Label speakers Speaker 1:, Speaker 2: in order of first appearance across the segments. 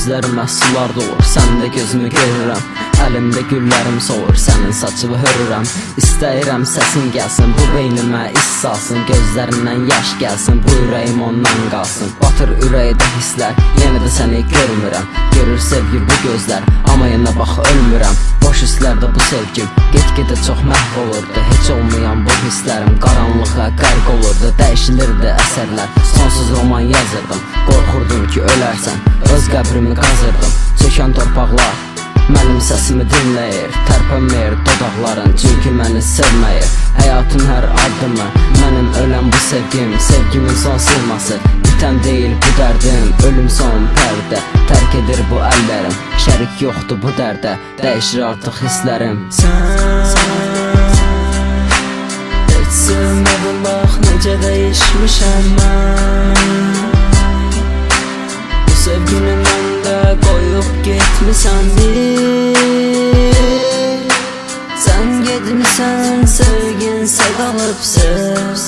Speaker 1: Gözlərimə sular dolur, səndə gözümü görürəm. Əlimdə güllərim soğur, sənin saçını hörürəm. İstəyirəm səsin gəlsin, bu beynimə is salsın. Gözlərindən yaş gəlsin, bu ürəyim ondan qalsın. Batır ürəkdə hisslər, yenə də səni görmürəm. Görür sevgi bu gözlər, amma yenə bax ölmürəm. Boş hisslərdə bu sevgim get-gedə çox məhv olurdu. Heç olmayan bu hisslərim qaranlığa qərq olurdu. Dəyişilirdi əsərlər, sonsuz roman yazırdım. Qorxurdum ki ölərsən, öz qəbrimi qazırdım. Çökən torpaqlar mənim səsimi dinləyir, tərpənməyir dodaqların, çünki məni sevməyir. Həyatın hər addımı mənim ölən bu sevgim, sevgimin son sığması. Bitən deyil bu dərdim, ölüm son pərdə. Tərk edir bu əllərim, şərik yoxdur bu dərdə. Dəyişir artıq hisslərim.
Speaker 2: Sən heç sevmədim, bax necə dəyişmişəm mən. Bu sevgini məndə qoyub getmisən bir. Sən getmisən, sevginsə qalıb sev.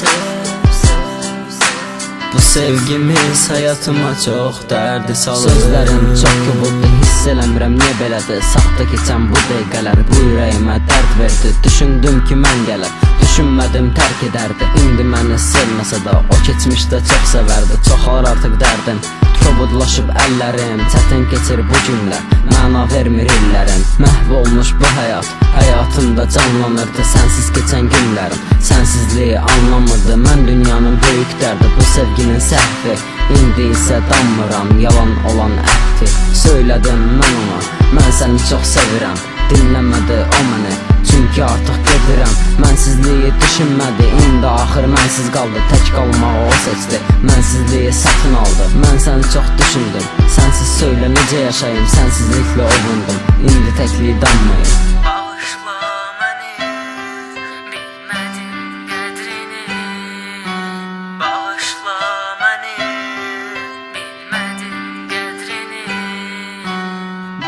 Speaker 1: Bu sevgimiz həyatıma çox dərdi salır. Sözlərim çox kobuddur, hiss eləmirəm niyə belədir. Saxta keçən bu dəqiqələr bu ürəyimə dərd verdi. Düşündüm ki mən gələr, düşünmədim tərk edərdi. İndi məni sevməsə də o keçmişdə çox sevərdi. Çoxalır artıq dərdim, kobudlaşıb əllərim. Çətin keçir bu günlər, məna vermir illərim. Məhv olmuş bu həyat, həyatımda canlanırdı sənsiz keçən günlərim. Sənsizliyi anlamırdı mən dünyanın böyük dərdi. Bu sevginin səhvi, indi isə danmıram yalan olan əhdi. Söylədim mən ona, mən səni çox sevirəm. Dinləmədi o məni, çünki artıq gedirəm. Mənsizliyi düşünmədi, indi axır mənsiz qaldı. Tək qalmağı o seçdi, mənsizliyi satın aldı. Mən səni çox düşündüm, sənsiz söylə necə yaşayım. Sənsizliklə ovundum, indi təkliyi danmayım.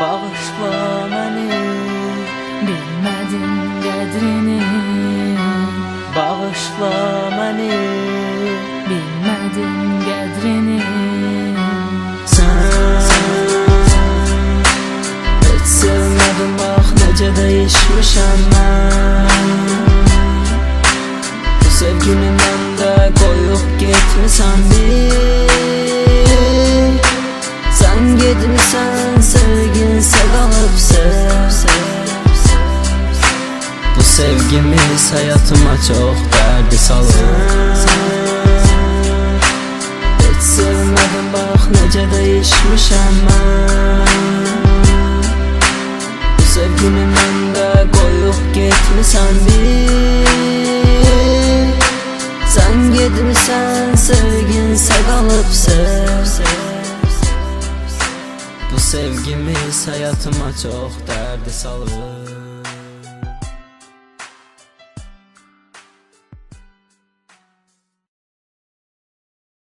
Speaker 2: Bağışla məni, bilmədim qədrini. Bağışla məni, bilmədim qədrini. Sən heç sevmədim, bax necə dəyişmişəm mən. Bu sevgini məndə qoyub getmisən bir. Sən getmisən, sevginsə qalıb sev.
Speaker 1: Bu sevgimiz həyatıma çox dərdi salır.
Speaker 2: Heç sevmədim, bax necə dəyişmişəm mən. Bu sevgini məndə qoyub getmisən bir. Sən getmisən, sevginsə qalıb sev.
Speaker 1: Bu sevgimiz həyatıma çox dərdi salır.